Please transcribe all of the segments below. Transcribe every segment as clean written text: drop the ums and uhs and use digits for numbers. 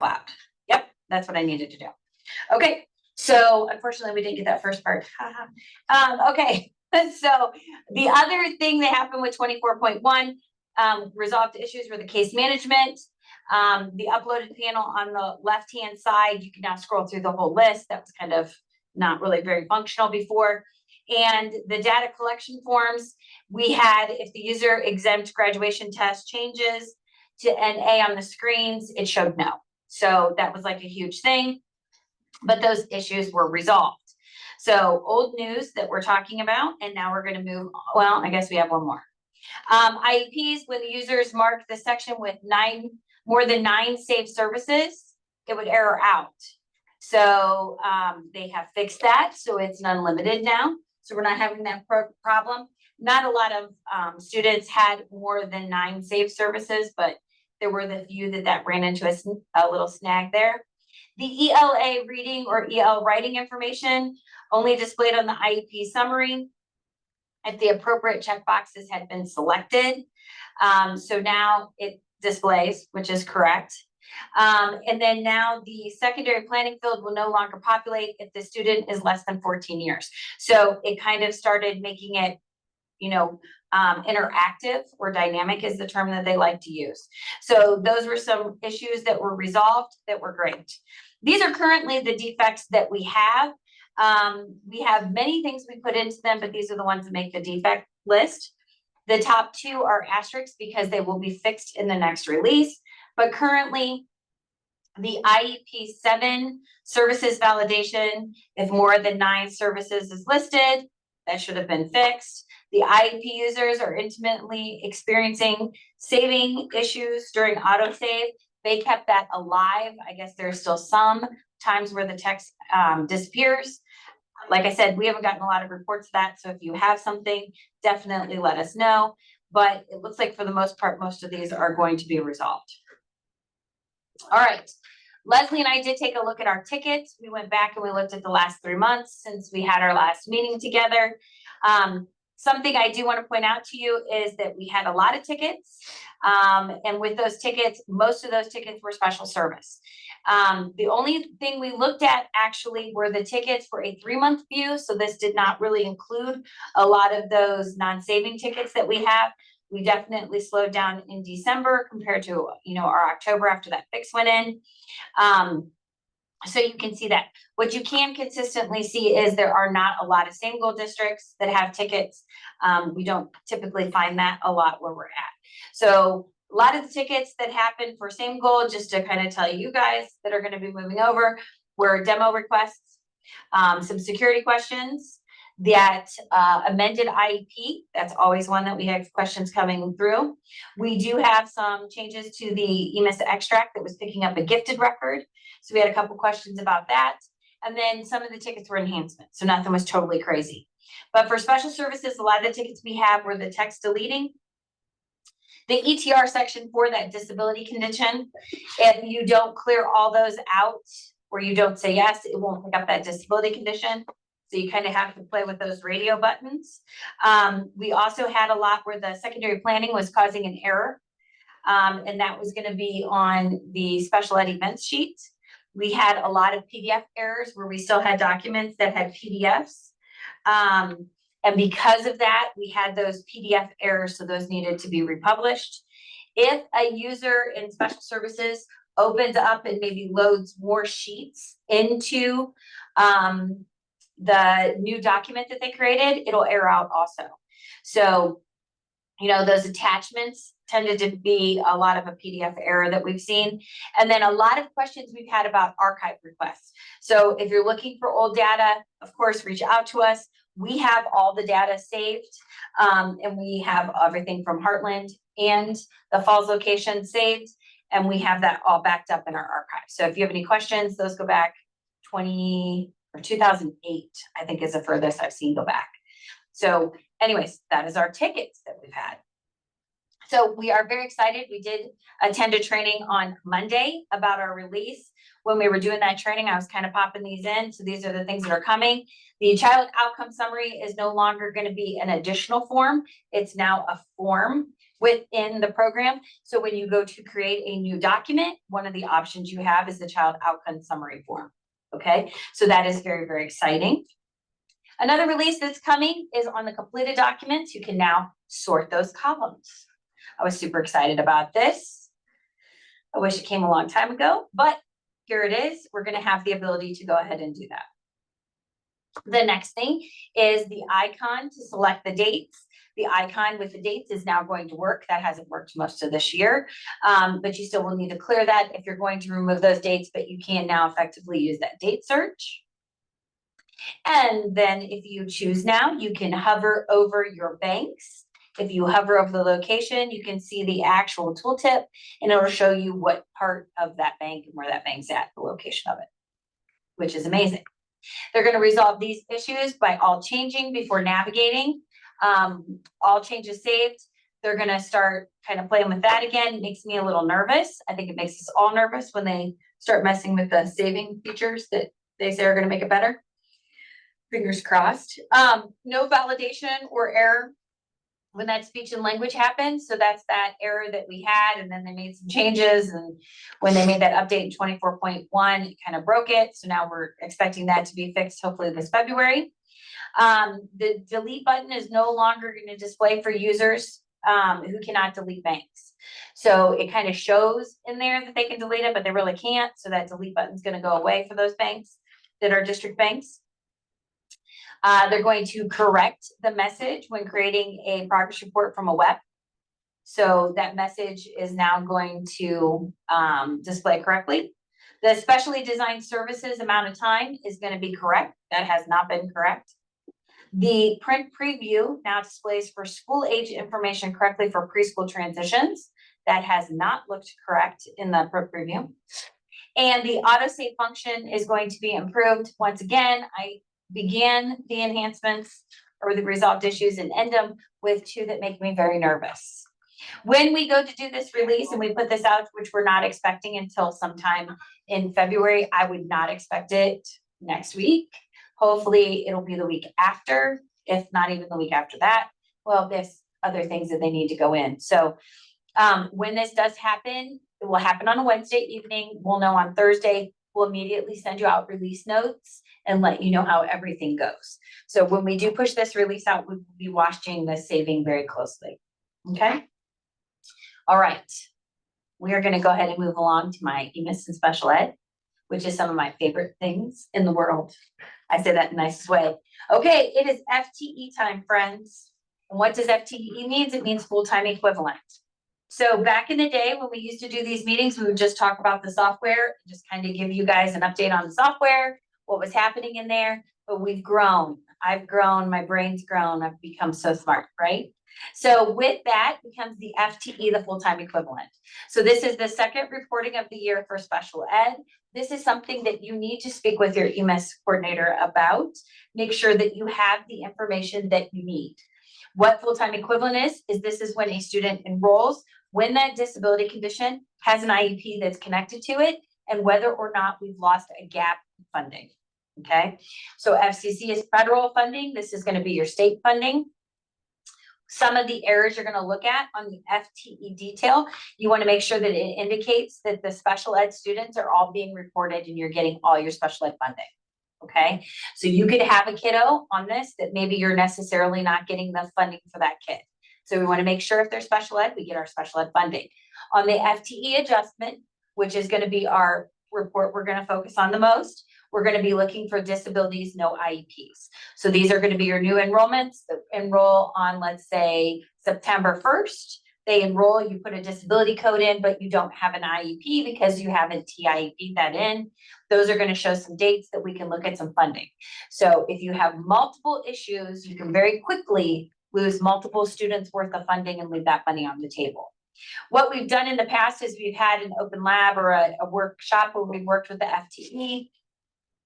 Wow. Yep, that's what I needed to do. Okay, so unfortunately we didn't get that first part. Okay, so the other thing that happened with 24.1 resolved issues were the case management. The uploaded panel on the left-hand side, you can now scroll through the whole list. That was kind of not really very functional before. And the data collection forms, we had, if the user exempt graduation test changes to NA on the screens, it showed no. So that was like a huge thing, but those issues were resolved. So old news that we're talking about, and now we're going to move, well, I guess we have one more. IEPs, when the users mark the section with more than 9 saved services, it would error out. So they have fixed that, so it's an unlimited now. So we're not having that problem. Not a lot of students had more than 9 saved services, but there were the few that ran into a little snag there. The ELA reading or EL writing information only displayed on the IEP summary if the appropriate checkboxes had been selected. So now it displays, which is correct. And then now the secondary planning field will no longer populate if the student is less than 14 years. So it kind of started making it, interactive, or dynamic is the term that they like to use. So those were some issues that were resolved that were great. These are currently the defects that we have. We have many things we put into them, but these are the ones that make the defect list. The top 2 are asterisks because they will be fixed in the next release. But currently, the IEP 7 services validation, if more than 9 services is listed, that should have been fixed. The IEP users are intimately experiencing saving issues during autosave. They kept that alive. I guess there's still some times where the text disappears. Like I said, we haven't gotten a lot of reports of that. So if you have something, definitely let us know. But it looks like for the most part, most of these are going to be resolved. All right. Leslie and I did take a look at our tickets. We went back and we looked at the last 3 months since we had our last meeting together. Something I do want to point out to you is that we had a lot of tickets. And with those tickets, most of those tickets were special service. The only thing we looked at actually were the tickets for a 3-month view. So this did not really include a lot of those non-saving tickets that we have. We definitely slowed down in December compared to, our October after that fix went in. So you can see that. What you can consistently see is there are not a lot of same goal districts that have tickets. We don't typically find that a lot where we're at. So a lot of the tickets that happen for same goal, just to kind of tell you guys that are going to be moving over, were demo requests, some security questions, that amended IEP. That's always one that we have questions coming through. We do have some changes to the EMIS extract that was picking up a gifted record. So we had a couple questions about that. And then some of the tickets were enhancements. So nothing was totally crazy. But for special services, a lot of the tickets we have were the text deleting. The ETR section for that disability condition, if you don't clear all those out or you don't say yes, it won't pick up that disability condition. So you kind of have to play with those radio buttons. We also had a lot where the secondary planning was causing an error. And that was going to be on the special ed events sheet. We had a lot of PDF errors where we still had documents that had PDFs. And because of that, we had those PDF errors, so those needed to be republished. If a user in special services opens up and maybe loads more sheets into the new document that they created, it'll error out also. So, those attachments tended to be a lot of a PDF error that we've seen. And then a lot of questions we've had about archive requests. So if you're looking for old data, of course, reach out to us. We have all the data saved, and we have everything from Heartland and the Falls location saved, and we have that all backed up in our archive. So if you have any questions, those go back 2008, I think is the furthest I've seen go back. So anyways, that is our tickets that we've had. So we are very excited. We did attend a training on Monday about our release. When we were doing that training, I was kind of popping these in. So these are the things that are coming. The child outcome summary is no longer going to be an additional form. It's now a form. within the program. So when you go to create a new document, one of the options you have is the child outcome summary form. Okay, so that is very, very exciting. Another release that's coming is on the completed documents. You can now sort those columns. I was super excited about this. I wish it came a long time ago, but here it is. We're going to have the ability to go ahead and do that. The next thing is the icon to select the dates. The icon with the dates is now going to work. That hasn't worked most of this year, but you still will need to clear that if you're going to remove those dates, but you can now effectively use that date search. And then if you choose now, you can hover over your banks. If you hover over the location, you can see the actual tooltip and it'll show you what part of that bank and where that bank's at, the location of it, which is amazing. They're going to resolve these issues by all changing before navigating. All changes saved. They're going to start kind of playing with that again. It makes me a little nervous. I think it makes us all nervous when they start messing with the saving features that they say are going to make it better. Fingers crossed. No validation or error when that speech and language happens. So that's that error that we had, and then they made some changes, and when they made that update in 24.1, it kind of broke it. So now we're expecting that to be fixed hopefully this February. The delete button is no longer going to display for users who cannot delete banks. So it kind of shows in there that they can delete it, but they really can't. So that delete button is going to go away for those banks that are district banks. They're going to correct the message when creating a progress report from a web. So that message is now going to display correctly. The specially designed services amount of time is going to be correct. That has not been correct. The print preview now displays for school age information correctly for preschool transitions. That has not looked correct in the print preview. And the autosave function is going to be improved. Once again, I began the enhancements or the resolved issues and end them with two that make me very nervous. When we go to do this release and we put this out, which we're not expecting until sometime in February, I would not expect it next week. Hopefully it'll be the week after, if not even the week after that. Well, there's other things that they need to go in. So when this does happen, it will happen on a Wednesday evening. We'll know on Thursday. We'll immediately send you out release notes and let you know how everything goes. So when we do push this release out, we will be watching the saving very closely. Okay. All right. We are going to go ahead and move along to my EMIS and special ed, which is some of my favorite things in the world. I say that in the nicest way. Okay. It is FTE time, friends. And what does FTE mean? It means full-time equivalent. So back in the day when we used to do these meetings, we would just talk about the software, just kind of give you guys an update on the software, what was happening in there, but we've grown. I've grown, my brain's grown, I've become so smart, right? So with that becomes the FTE, the full-time equivalent. So this is the second reporting of the year for special ed. This is something that you need to speak with your EMIS coordinator about. Make sure that you have the information that you need. What full-time equivalent is this is when a student enrolls when that disability condition has an IEP that's connected to it, and whether or not we've lost a gap in funding. Okay, so FCC is federal funding. This is going to be your state funding. Some of the errors you're going to look at on the FTE detail, you want to make sure that it indicates that the special ed students are all being reported and you're getting all your special ed funding. Okay, so you could have a kiddo on this that maybe you're necessarily not getting the funding for that kid. So we want to make sure if they're special ed, we get our special ed funding. On the FTE adjustment, which is going to be our report we're going to focus on the most, we're going to be looking for disabilities, no IEPs. So these are going to be your new enrollments that enroll on, let's say, September 1st. They enroll, you put a disability code in, but you don't have an IEP because you haven't TIEP'd that in. Those are going to show some dates that we can look at some funding. So if you have multiple issues, you can very quickly lose multiple students worth of funding and leave that money on the table. What we've done in the past is we've had an open lab or a workshop where we've worked with the FTE.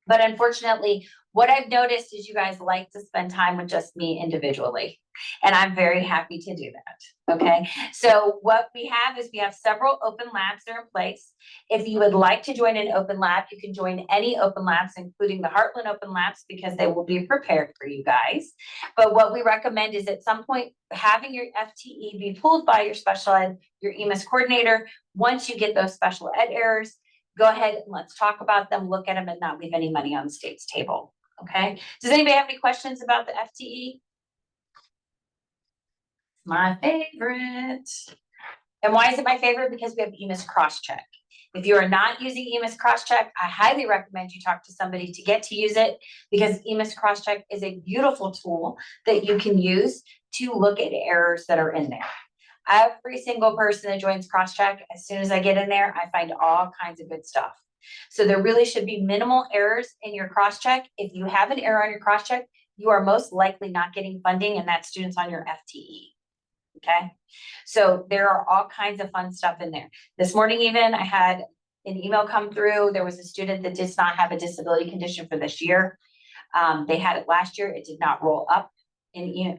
But unfortunately, what I've noticed is you guys like to spend time with just me individually. And I'm very happy to do that. Okay. So what we have is we have several open labs that are in place. If you would like to join an open lab, you can join any open labs, including the Heartland open labs, because they will be prepared for you guys. But what we recommend is at some point having your FTE be pulled by your special ed, your EMIS coordinator. Once you get those special ed errors, go ahead and let's talk about them, look at them, and not leave any money on the state's table. Okay. Does anybody have any questions about the FTE? My favorite. And why is it my favorite? Because we have EMIS cross-check. If you are not using EMIS cross-check, I highly recommend you talk to somebody to get to use it, because EMIS cross-check is a beautiful tool that you can use to look at errors that are in there. Every single person that joins cross-check, as soon as I get in there, I find all kinds of good stuff. So there really should be minimal errors in your cross-check. If you have an error on your cross-check, you are most likely not getting funding, and that student's on your FTE. Okay. So there are all kinds of fun stuff in there. This morning, even I had an email come through. There was a student that does not have a disability condition for this year. They had it last year. It did not roll up in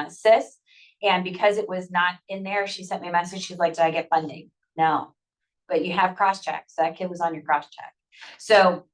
SIS. And because it was not in there, she sent me a message. She's like, did I get funding? No, but you have cross-check. So that kid was on your cross-check. So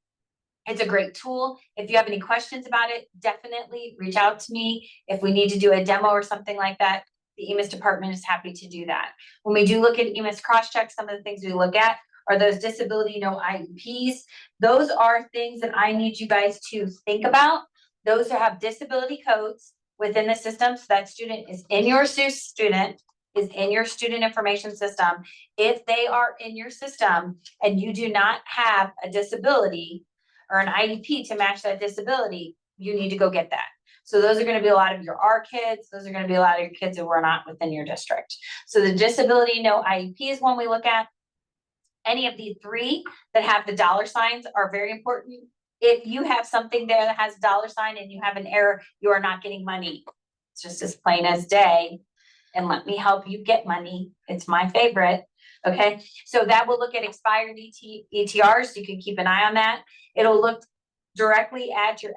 it's a great tool. If you have any questions about it, definitely reach out to me. If we need to do a demo or something like that, the EMIS department is happy to do that. When we do look at EMIS cross-check, some of the things we look at are those disability no IEPs. Those are things that I need you guys to think about. Those that have disability codes within the system. So that student is in your student is in your student information system. If they are in your system and you do not have a disability or an IEP to match that disability, you need to go get that. So those are going to be a lot of your R kids. Those are going to be a lot of your kids who are not within your district. So the disability no IEP is one we look at. Any of the three that have the dollar signs are very important. If you have something there that has a dollar sign and you have an error, you are not getting money. It's just as plain as day. And let me help you get money. It's my favorite. Okay. So that will look at expired ETRs. So you can keep an eye on that. It'll look directly at your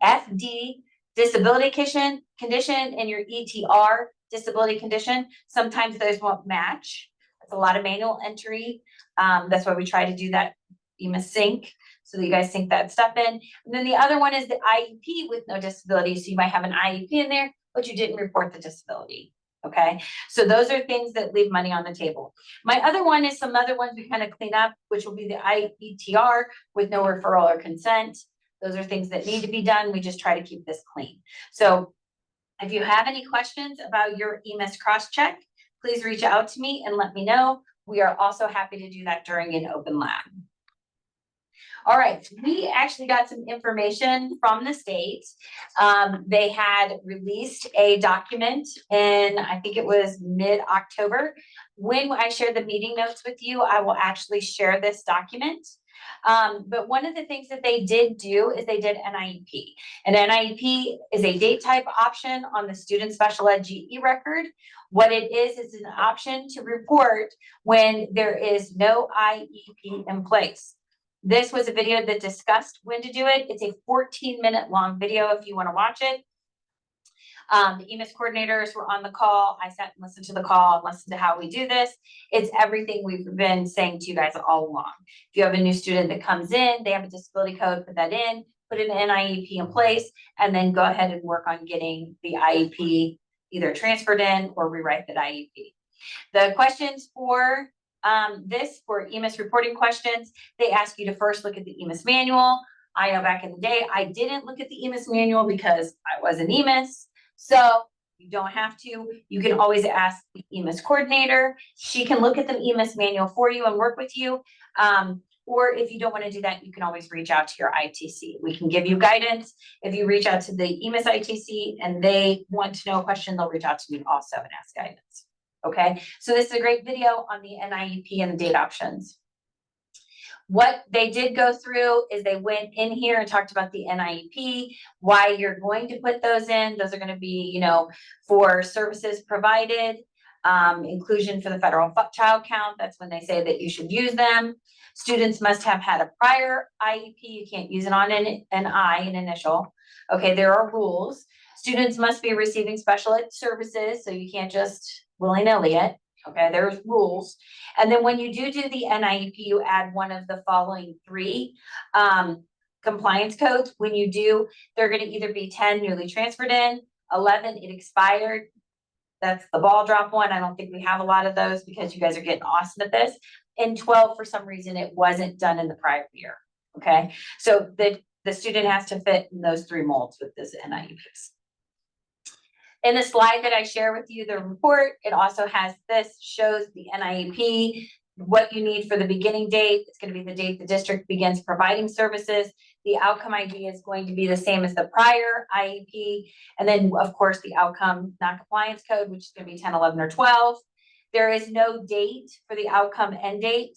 FD disability condition and your ETR disability condition. Sometimes those won't match. It's a lot of manual entry. That's why we try to do that EMIS sync, so that you guys sync that stuff in. And then the other one is the IEP with no disability. So you might have an IEP in there, but you didn't report the disability. Okay. So those are things that leave money on the table. My other one is some other ones we kind of clean up, which will be the IETR with no referral or consent. Those are things that need to be done. We just try to keep this clean. So if you have any questions about your EMIS cross-check, please reach out to me and let me know. We are also happy to do that during an open lab. All right, we actually got some information from the state. They had released a document in, I think it was mid-October. When I share the meeting notes with you, I will actually share this document. But one of the things that they did do is they did an IEP. An NIEP is a date type option on the student special ed GE record. What it is an option to report when there is no IEP in place. This was a video that discussed when to do it. It's a 14-minute long video if you want to watch it. The EMIS coordinators were on the call. I sat and listened to the call and listened to how we do this. It's everything we've been saying to you guys all along. If you have a new student that comes in, they have a disability code, put that in, put an NIEP in place, and then go ahead and work on getting the IEP either transferred in or rewrite that IEP. The questions for this, for EMIS reporting questions, they ask you to first look at the EMIS manual. I know back in the day, I didn't look at the EMIS manual because I was an EMIS. So you don't have to. You can always ask the EMIS coordinator. She can look at the EMIS manual for you and work with you. Or if you don't want to do that, you can always reach out to your ITC. We can give you guidance. If you reach out to the EMIS ITC and they want to know a question, they'll reach out to me also and ask guidance. Okay, so this is a great video on the NIEP and the date options. What they did go through is they went in here and talked about the NIEP, why you're going to put those in. Those are going to be, for services provided. Inclusion for the federal child count, that's when they say that you should use them. Students must have had a prior IEP. You can't use it on an initial. Okay, there are rules. Students must be receiving special ed services, so you can't just willy-nilly it. Okay, there's rules. And then when you do the NIEP, you add one of the following three compliance codes. When you do, they're going to either be 10 newly transferred in, 11 it expired. That's the ball drop one. I don't think we have a lot of those because you guys are getting awesome at this. And 12, for some reason, it wasn't done in the prior year. Okay, so the student has to fit in those three molds with this NIEPs. In the slide that I share with you, the report, it also has this, shows the NIEP, what you need for the beginning date. It's going to be the date the district begins providing services. The outcome ID is going to be the same as the prior IEP. And then, of course, the outcome non-compliance code, which is going to be 10, 11, or 12. There is no date for the outcome end date.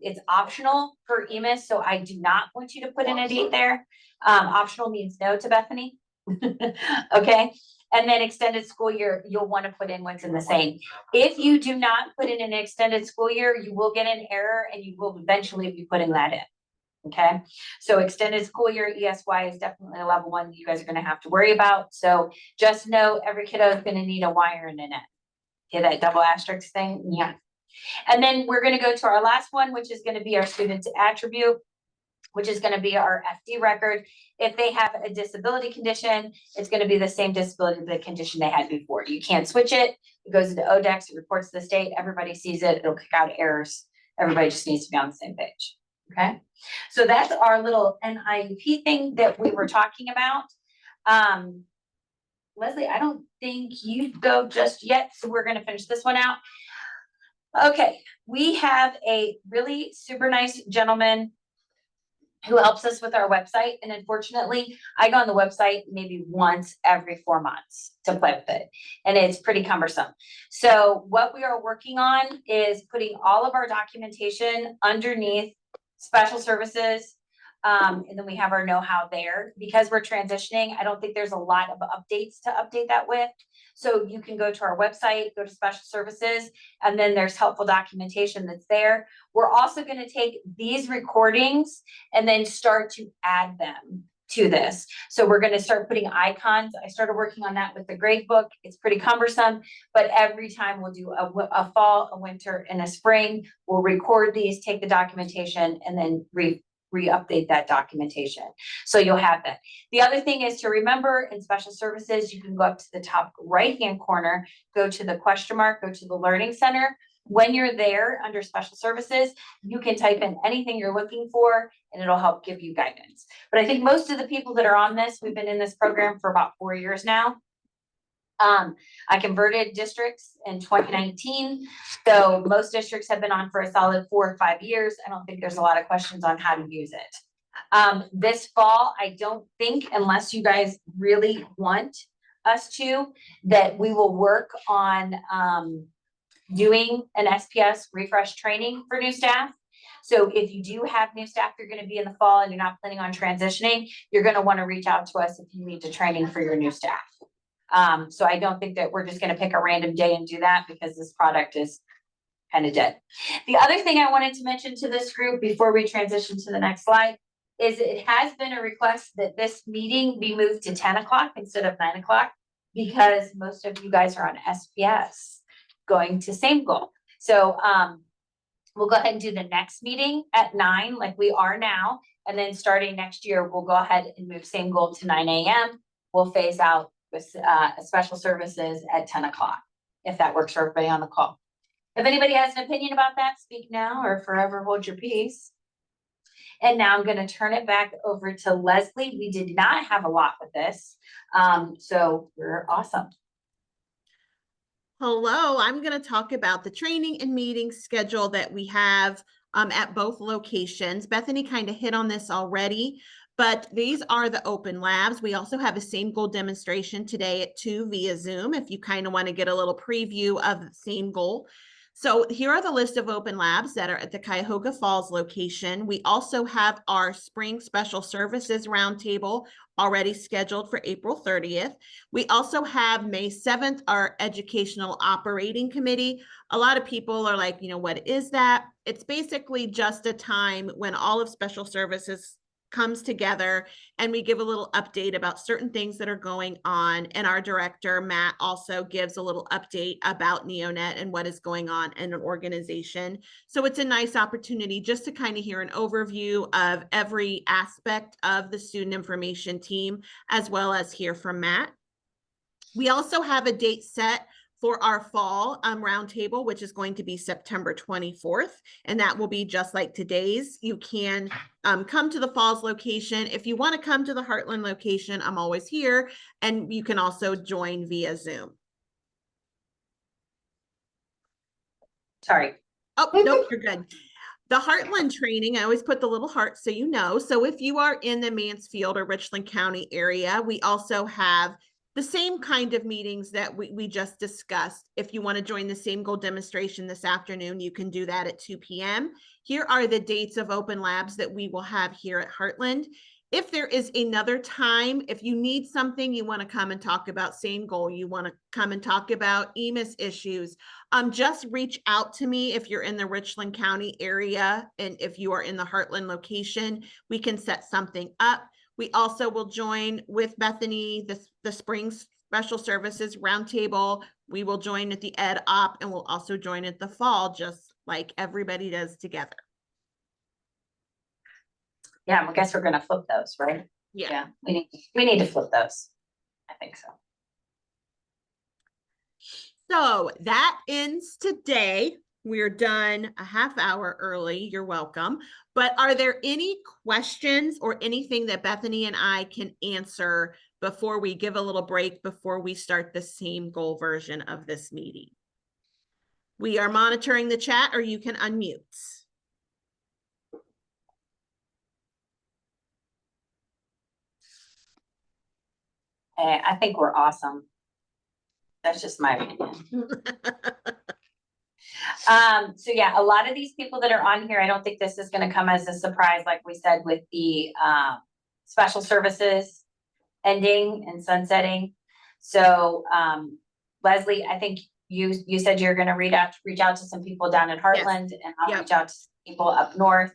It's optional for EMIS, so I do not want you to put in a date there. Optional means no to Bethany. Okay. And then extended school year, you'll want to put in what's in the same. If you do not put in an extended school year, you will get an error and you will eventually be putting that in. Okay, so extended school year ESY is definitely a level one that you guys are going to have to worry about. So just know every kiddo is going to need a wire and a net. Okay, that double asterisk thing. Yeah. And then we're going to go to our last one, which is going to be our student attribute, which is going to be our FD record. If they have a disability condition, it's going to be the same disability the condition they had before. You can't switch it. It goes into ODEX, it reports to the state, everybody sees it, it'll kick out errors. Everybody just needs to be on the same page. Okay, so that's our little NIEP thing that we were talking about. Leslie, I don't think you go just yet, so we're going to finish this one out. Okay, we have a really super nice gentleman who helps us with our website. And unfortunately, I go on the website maybe once every 4 months to play with it. And it's pretty cumbersome. So what we are working on is putting all of our documentation underneath special services. And then we have our know-how there. Because we're transitioning, I don't think there's a lot of updates to update that with. So you can go to our website, go to special services, and then there's helpful documentation that's there. We're also going to take these recordings and then start to add them to this. So we're going to start putting icons. I started working on that with the grade book. It's pretty cumbersome, but every time we'll do a fall, a winter, and a spring, we'll record these, take the documentation, and then re-update that documentation. So you'll have that. The other thing is to remember in special services, you can go up to the top right-hand corner, go to the question mark, go to the learning center. When you're there under special services, you can type in anything you're looking for and it'll help give you guidance. But I think most of the people that are on this, we've been in this program for about 4 years now. I converted districts in 2019. So most districts have been on for a solid 4 or 5 years. I don't think there's a lot of questions on how to use it. This fall, I don't think, unless you guys really want us to, that we will work on doing an SPS refresh training for new staff. So if you do have new staff, you're going to be in the fall and you're not planning on transitioning, you're going to want to reach out to us if you need to training for your new staff. So I don't think that we're just going to pick a random day and do that because this product is kind of dead. The other thing I wanted to mention to this group before we transition to the next slide is it has been a request that this meeting be moved to 10 o'clock instead of 9 o'clock because most of you guys are on SPS going to same goal. So we'll go ahead and do the next meeting at 9 like we are now. And then starting next year, we'll go ahead and move same goal to 9 a.m. We'll phase out with special services at 10 o'clock, if that works for everybody on the call. If anybody has an opinion about that, speak now or forever hold your peace. And now I'm going to turn it back over to Leslie. We did not have a lot with this, so we're awesome. Hello, I'm going to talk about the training and meeting schedule that we have at both locations. Bethany kind of hit on this already, but these are the open labs. We also have a same goal demonstration today at 2 via Zoom if you kind of want to get a little preview of the same goal. So here are the list of open labs that are at the Cuyahoga Falls location. We also have our Spring Special Services Roundtable already scheduled for April 30th. We also have May 7th, our Educational Operating Committee. A lot of people are like, what is that? It's basically just a time when all of special services comes together and we give a little update about certain things that are going on. And our director, Matt, also gives a little update about Neonet and what is going on in an organization. So it's a nice opportunity just to kind of hear an overview of every aspect of the student information team, as well as hear from Matt. We also have a date set for our fall roundtable, which is going to be September 24th, and that will be just like today's. You can come to the Falls location. If you want to come to the Heartland location, I'm always here, and you can also join via Zoom. Sorry. Oh, nope, you're good. The Heartland training, I always put the little heart so you know. So if you are in the Mansfield or Richland County area, we also have the same kind of meetings that we just discussed. If you want to join the same goal demonstration this afternoon, you can do that at 2 p.m. Here are the dates of open labs that we will have here at Heartland. If there is another time, if you need something, you want to come and talk about same goal, you want to come and talk about EMIS issues, just reach out to me if you're in the Richland County area. And if you are in the Heartland location, we can set something up. We also will join with Bethany, the Spring Special Services Roundtable. We will join at the Ed Op, and we'll also join at the fall, just like everybody does together. Yeah, I guess we're gonna flip those, right? Yeah. We need to flip those. I think so. So that ends today. We're done a half hour early. You're welcome. But are there any questions or anything that Bethany and I can answer before we give a little break, before we start the same goal version of this meeting? We are monitoring the chat, or you can unmute. I think we're awesome. That's just my opinion. So yeah, a lot of these people that are on here, I don't think this is gonna come as a surprise, like we said, with the special services ending and sunsetting. So Leslie, I think you said you're gonna reach out to some people down in Heartland, and I'll reach out to people up north.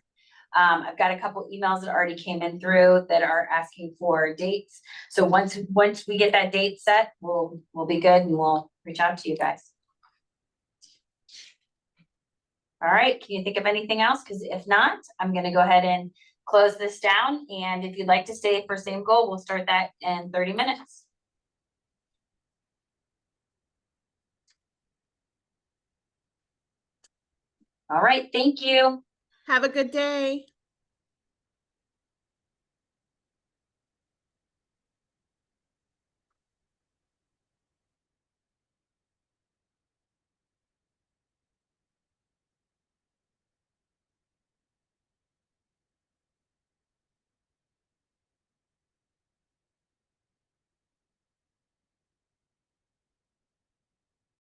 I've got a couple emails that already came in through that are asking for dates. So once we get that date set, we'll be good, and we'll reach out to you guys. All right, can you think of anything else? Because if not, I'm gonna go ahead and close this down. And if you'd like to stay for same goal, we'll start that in 30 minutes. All right, thank you. Have a good day.